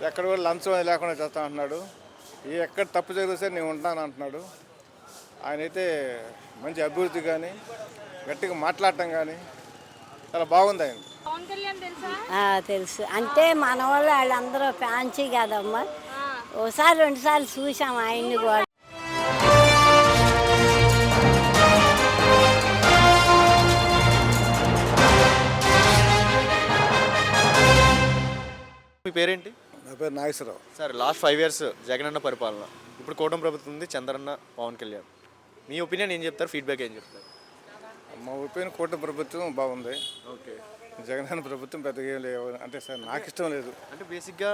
ఎక్కడ కూడా లంచం అది లేకుండా చేస్తా అంటున్నాడు. ఎక్కడ తప్పు జరిగితే నేను ఉంటాను అంటున్నాడు. ఆయన అయితే మంచి అభివృద్ధి కానీ గట్టిగా మాట్లాడటం కానీ చాలా బాగుంది ఆయన. పవన్ కళ్యాణ్ తెలుసా? తెలుసు. అంటే మన వాళ్ళు వాళ్ళందరూ ఫ్యాన్సీ కదమ్మా. ఒకసారి రెండుసార్లు చూసాం ఆయన్ని కూడా. మీ పేరేంటి? నా పేరు Nageswararao. Sir, last 5 years Jagananna పరిపాలన, ఇప్పుడు కూటమి ప్రభుత్వం ఉంది, చంద్రన్న, పవన్ కళ్యాణ్. మీ ఒపీనియన్ ఏం చెప్తారు? ఫీడ్బ్యాక్ ఏం చెప్తారు? మా ఒపీనియన్ కూటమి ప్రభుత్వం బాగుంది. ఓకే. జగన్ ప్రభుత్వం పెద్దగా ఏం లేవు అంటే సార్ నాకు ఇష్టం లేదు. అంటే బేసిక్గా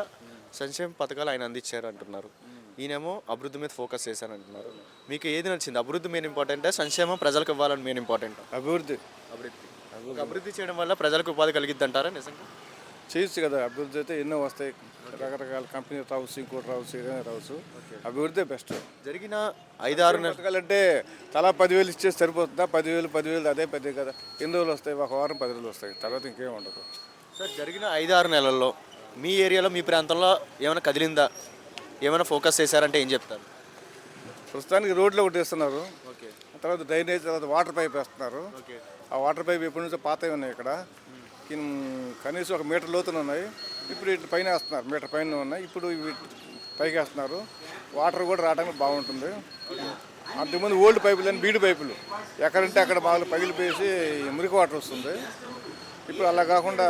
సంక్షేమ పథకాలు ఆయన అందించారు అంటున్నారు, ఈయనేమో అభివృద్ధి మీద ఫోకస్ చేశాను అంటున్నారు. మీకు ఏది నచ్చింది? అభివృద్ధి మెయిన్ ఇంపార్టెంట్, సంక్షేమం ప్రజలకు ఇవ్వాలని మెయిన్ ఇంపార్టెంట్? అభివృద్ధి అభివృద్ధి చేయడం వల్ల ప్రజలకు ఉపాధి కలిగిద్ది అంటారా? నిజంగా చేయొచ్చు కదా. అభివృద్ధి అయితే ఎన్నో వస్తాయి, రకరకాల కంపెనీలు రావచ్చు, ఇంకోటి రావచ్చు, ఏదైనా రావచ్చు. అభివృద్ధి బెస్ట్. జరిగిన 5-6 నెలలు పథకాలంటే తలా 10,000 ఇచ్చేసి సరిపోతుందా? 10,000 అదే పెద్ద కదా. ఎన్ని రోజులు వస్తాయి? ఒక వారం 10 రోజులు వస్తాయి, తర్వాత ఇంకేం ఉండదు. సార్, జరిగిన 5-6 నెలల్లో మీ ఏరియాలో, మీ ప్రాంతంలో ఏమైనా కదిలిందా? ఏమైనా ఫోకస్ చేశారంటే ఏం చెప్తారు? ప్రస్తుతానికి రోడ్లు ఒకటి వేస్తున్నారు, ఓకే. తర్వాత డ్రైనేజ్, తర్వాత వాటర్ పైప్ వేస్తున్నారు. ఓకే. ఆ వాటర్ పైప్ ఎప్పటి నుంచో పాతవి ఉన్నాయి. ఇక్కడ కనీసం 1 మీటర్ లోతున ఉన్నాయి. ఇప్పుడు ఇటు పైన వేస్తున్నారు, మీటర్ పైన ఉన్నాయి. ఇప్పుడు ఇవి పైకి వేస్తున్నారు. వాటర్ కూడా రావడానికి బాగుంటుంది. అంతకుముందు ఓల్డ్ పైపులు అని బీడు పైపులు ఎక్కడంటే అక్కడ బాగా పగిలిపోయేసి మురికి వాటర్ వస్తుంది. ఇప్పుడు అలా కాకుండా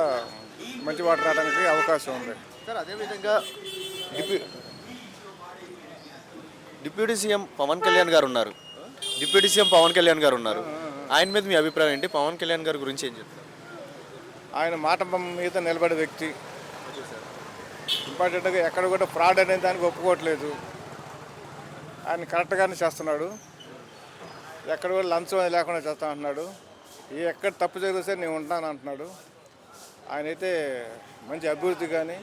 మంచి వాటర్ రావడానికి అవకాశం ఉంది. సార్, అదేవిధంగా డిప్యూటీ సీఎం పవన్ కళ్యాణ్ గారు ఉన్నారు. ఆయన మీద మీ అభిప్రాయం ఏంటి? పవన్ కళ్యాణ్ గారి గురించి ఏం చెప్తారు? ఆయన మాట మీద నిలబడే వ్యక్తి. ఇంపార్టెంట్గా ఎక్కడ కూడా ఫ్రాడ్ అనే దానికి ఒప్పుకోవట్లేదు. ఆయన కరెక్ట్గానే చేస్తున్నాడు. ఎక్కడ కూడా లంచం అది లేకుండా చేస్తా అంటున్నాడు. ఎక్కడ తప్పు జరిగితే నేను ఉంటాను అంటున్నాడు. ఆయన అయితే మంచి అభివృద్ధి కానీ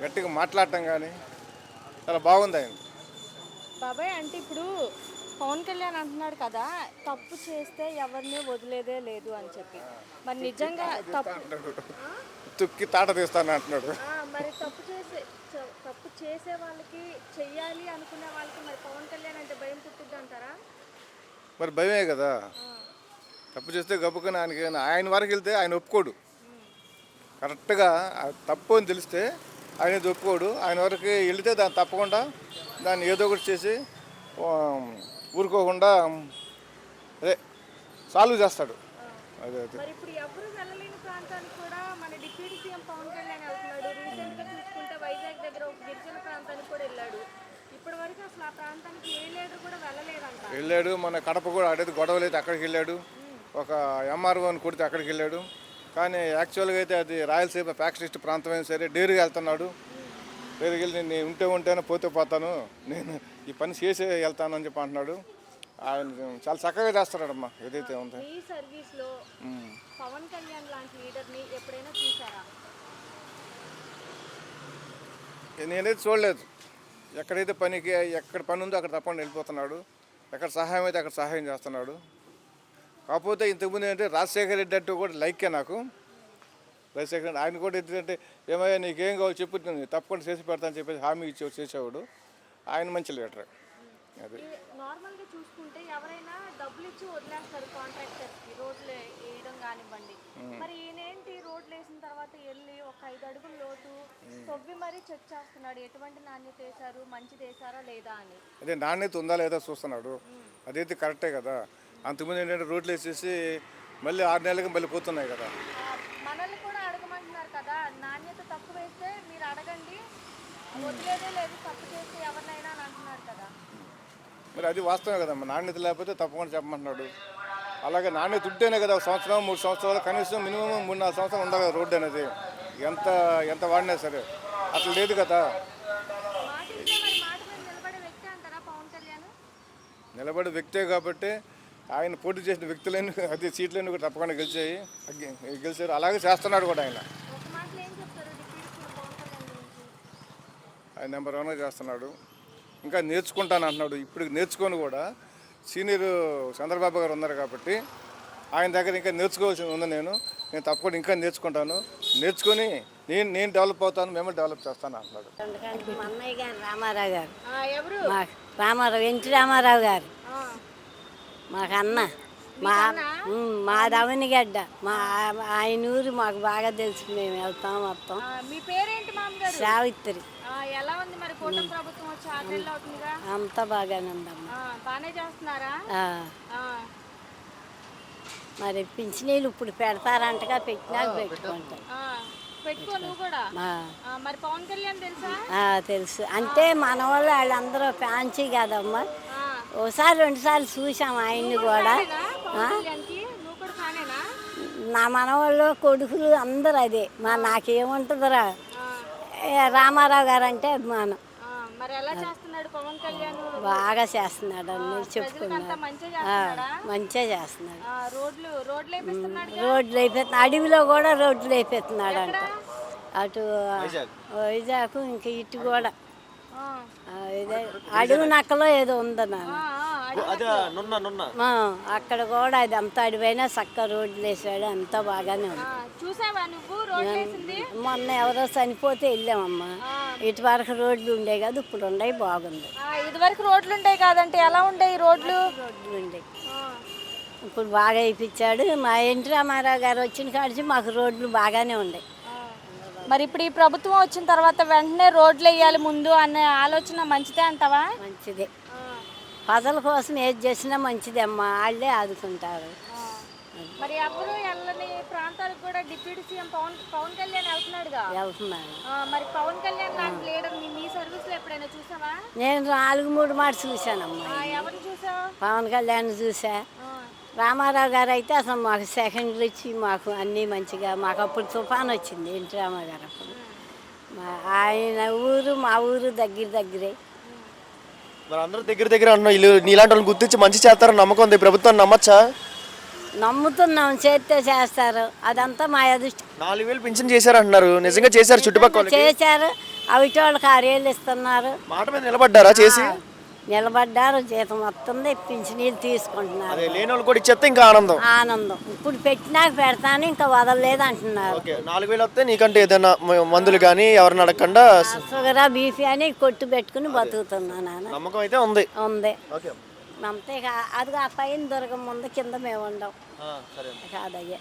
గట్టిగా మాట్లాడటం కానీ చాలా బాగుంది ఆయన. బాబాయ్, అంటే ఇప్పుడు పవన్ కళ్యాణ్ అంటున్నాడు కదా, తప్పు చేస్తే ఎవరిని వదిలేదే లేదు అని చెప్పి. మరి నిజంగా తుక్కి తాట తీస్తాను అంటున్నాడు. మరి తప్పు చేసే వాళ్ళకి, చెయ్యాలి అనుకునే వాళ్ళకి మరి పవన్ కళ్యాణ్ అంటే భయం పుట్టిద్ది అంటారా? మరి భయమే కదా. తప్పు చేస్తే గబుకొని ఆయన వరకు వెళ్తే ఆయన ఒప్పుకోడు. కరెక్ట్గా తప్పు అని తెలిస్తే ఆయన ఒప్పుకోడు. ఆయన వరకు వెళితే దాన్ని తప్పకుండా దాన్ని ఏదో ఒకటి చేసి ఊరుకోకుండా అదే సాల్వ్ చేస్తాడు. అదే అదే. మరి ఇప్పుడు ఎవరు వెళ్ళలేని ప్రాంతానికి కూడా మన డిప్యూటీ సీఎం పవన్ కళ్యాణ్ వెళ్తున్నాడు. రీసెంట్గా చూసుకుంటే వైజాగ్ దగ్గర ఒక గిరిజన ప్రాంతానికి కూడా వెళ్ళాడు. ఇప్పటి వరకు అసలు ఆ ప్రాంతానికి ఏ లీడర్ కూడా వెళ్ళాడు. మన కడప కూడా అడేది గొడవలు అయితే అక్కడికి వెళ్ళాడు. ఒక ఎంఆర్ఓని కొడితే అక్కడికి వెళ్ళాడు. కానీ యాక్చువల్గా అయితే అది రాయలసీమ ఫ్యాక్షనిస్ట్ ప్రాంతమైనా సరే డేరుగా వెళ్తున్నాడు. డేరుకి వెళ్ళి నేను ఉంటేనే పోతాను, నేను ఈ పని చేసే వెళ్తాను అని చెప్పి అంటున్నాడు. ఆయన చాలా చక్కగా చేస్తున్నాడమ్మా. ఏదైతే ఉందో ఈ సర్వీస్లో పవన్ కళ్యాణ్ లాంటి లీడర్ని ఎప్పుడైనా చూసారా? నేనైతే చూడలేదు. ఎక్కడైతే ఎక్కడ పని ఉందో అక్కడ తప్పకుండా వెళ్ళిపోతున్నాడు. ఎక్కడ సహాయం అయితే అక్కడ సహాయం చేస్తున్నాడు. కాకపోతే ఇంతకుముందు ఏంటంటే రాజశేఖర రెడ్డి అంటే కూడా లైకే నాకు. రాజశేఖర రెడ్డి ఆయన కూడా ఏంటంటే ఏమయ్యా నీకేం కావాలి చెప్పు, తప్పకుండా చేసి పెడతానని చెప్పేసి హామీ చేసేవాడు. ఆయన మంచి లీడర్. అది నార్మల్గా చూసుకుంటే ఎవరైనా డబ్బులు ఇచ్చి వదిలేస్తారు కాంట్రాక్టర్స్కి, రోడ్లు వేయడం కానివ్వండి. మరి ఈయనేంటి రోడ్లు వేసిన తర్వాత వెళ్ళి ఒక 5 అడుగుల లోతు తవ్వి మరీ చెక్ చేస్తున్నాడు, ఎటువంటి నాణ్యత వేశారు, మంచిది వేశారా లేదా అని. అదే నాణ్యత ఉందా లేదా చూస్తున్నాడు. అదైతే కరెక్టే కదా. అంతకుముందు ఏంటంటే రోడ్లు వేసేసి మళ్ళీ 6 నెలలకు మళ్ళీ పోతున్నాయి కదా. మనల్ని కూడా అడగమంటున్నారు కదా, నాణ్యత తక్కువ వేస్తే మీరు అడగండి, వదిలేదే లేదు తప్పు చేస్తే ఎవరినైనా అని అంటున్నారు కదా. మరి అది వాస్తవమే కదమ్మా. నాణ్యత లేకపోతే తప్పకుండా చెప్పమంటున్నాడు. అలాగే నాణ్యత ఉంటేనే కదా 1 సంవత్సరం 3 సంవత్సరాలు కనీసం మినిమం 3-4 సంవత్సరాలు ఉండాలి కదా రోడ్డు అనేది. ఎంత వాడినా సరే అట్లా లేదు కదా. నిలబడే వ్యక్తే కాబట్టి ఆయన పోటీ చేసిన వ్యక్తులను అదే సీట్లను కూడా తప్పకుండా గెలిచారు. అలాగే చేస్తున్నాడు కూడా ఆయన. ఆయన నెంబర్ 1గా చేస్తున్నాడు. ఇంకా నేర్చుకుంటాను అంటున్నాడు. ఇప్పుడు నేర్చుకొని కూడా సీనియర్ చంద్రబాబు గారు ఉన్నారు కాబట్టి ఆయన దగ్గర ఇంకా నేర్చుకోవాల్సింది ఉంది. నేను తప్పకుండా ఇంకా నేర్చుకుంటాను. నేర్చుకొని నేను డెవలప్ అవుతాను, మేము డెవలప్ చేస్తాను అంటున్నాడు. ఎందుకంటే మా అన్నయ్య గారు రామారావు గారు ఎవరు మాకు రామారావు ఎన్టీ రామారావు గారు ఆ, మాకు అన్న మా దవనిగడ్డ ఆయన ఊరు మాకు బాగా తెలుసు, మేము వెళ్తాం మొత్తం. మీ పేరేంటి మామగారు? సావిత్రి. ఎలా ఉంది మరి కూటమి ప్రభుత్వం వచ్చి 6 నెలలు అవుతుందిగా? అంతా బాగానే ఉందమ్మా. బాగానే చేస్తున్నారా? ఆ, ఆ, మరి పింఛనీళ్ళు ఇప్పుడు పెడతారంటగా, పెట్టినాక పెట్టుకుంటాం. ఆ, పెట్టుకో నువ్వు కూడా. మరి పవన్ కళ్యాణ్ తెలుసా? తెలుసు, అంటే మన వాళ్ళు వాళ్ళందరూ ఫ్యాన్సీ కదమ్మా. ఆ, ఒకసారి 2 సార్లు చూసాం ఆయన్ని కూడా. పవన్ కళ్యాణ్కి నువ్వు కూడా ఫ్యానేనా? నా మనవాళ్ళు కొడుకులు అందరూ అదే. నాకేముంటుందిరా, ఆ, రామారావు గారు అంటే అభిమానం. మరి ఎలా చేస్తున్నాడు పవన్ కళ్యాణ్? బాగా చేస్తున్నాడు అన్నీ ప్రజలకంతా చెప్పుకున్నారు. మంచిగా చేస్తున్నాడా? మంచిగా చేస్తున్నాడు. రోడ్లు వేపిస్తున్నాడు. రోడ్లు అయిపోతున్నాడు, అడవిలో కూడా రోడ్లు అయిపోతున్నాడు అంట. అటు వైజాగ్ ఇంకా ఇటు కూడా ఇదే అడవి నక్కలో ఏదో ఉందన్నాను. అక్కడ కూడా అది అంతా అడివైనా చక్క రోడ్లు వేసాడు, అంతా బాగానే ఉంది. చూసావా నువ్వు రోడ్లు వేసింది? మొన్న ఎవరో చనిపోతే వెళ్ళామమ్మా. ఇటు వరకు రోడ్లు ఉండే కదా, ఇప్పుడు ఉన్నాయి, బాగుంది. ఇది వరకు రోడ్లు ఉంటాయి కాదంటే ఎలా ఉండేవి రోడ్లు? రోడ్లు ఉండే, ఇప్పుడు బాగా వేయించాడు. మా ఎన్టీ రామారావు గారు వచ్చిన కాడిచి మాకు రోడ్లు బాగానే ఉన్నాయి. మరి ఇప్పుడు ఈ ప్రభుత్వం వచ్చిన తర్వాత వెంటనే రోడ్లు వేయాలి ముందు అనే ఆలోచన మంచిదే అంటావా? మంచిదే, ప్రజల కోసం ఏది చేసినా మంచిదే అమ్మా, వాళ్ళే ఆదుకుంటారు. మరి ఎవరు వెళ్ళని ప్రాంతాలకు కూడా డిప్యూటీ సీఎం పవన్ కళ్యాణ్ వెళ్తున్నాడుగా. వెళ్తున్నాను. మరి పవన్ కళ్యాణ్ లాంటి లీడర్ మీ సర్వీస్ లో ఎప్పుడైనా చూసావా? నేను 4-3 మాట చూశానమ్మా. ఎవరు చూసావు? పవన్ కళ్యాణ్ చూసా. రామారావు గారు అయితే అసలు మాకు సెకండ్లు ఇచ్చి మాకు అన్నీ మంచిగా, మాకు అప్పుడు తుఫాన్ వచ్చింది ఎన్టీ రామారావు గారు అప్పుడు. ఆయన ఊరు మా ఊరు దగ్గరే. మరి అందరూ దగ్గర అన్న వీళ్ళు నీలాంటి వాళ్ళని గుర్తించి మంచి చేస్తారని నమ్మకం ఉంది. ప్రభుత్వాన్ని నమ్మచ్చా? నమ్ముతున్నాం, చేస్తే చేస్తారు, అదంతా మా అదృష్టం. 4,000 పింఛన్ చేశారు అంటున్నారు, నిజంగా చేశారు? చుట్టుపక్కల చేశారు, అవిటి వాళ్ళకి 6 ఏళ్ళు ఇస్తున్నారు. మాట మీద నిలబడ్డారా? చేసి నిలబడ్డారు, జీతం వస్తుంది, పింఛనీళ్ళు తీసుకుంటున్నారు. లేని వాళ్ళు కూడా ఇచ్చేస్తే ఇంకా ఆనందం. ఇప్పుడు పెట్టినాక పెడతాను, ఇంకా వదలలేదు అంటున్నారు. 4,000 వస్తే నీకంటే ఏదైనా మందులు కానీ ఎవరిని అడగకుండా షుగర్ బీపీ అని కొట్టు పెట్టుకుని బతుకుతున్నాను. నమ్మకం అయితే ఉంది. అంతే, అదిగా ఆ పైన దొరకం ముందు కింద మేము ఉండం కాదయ్యా.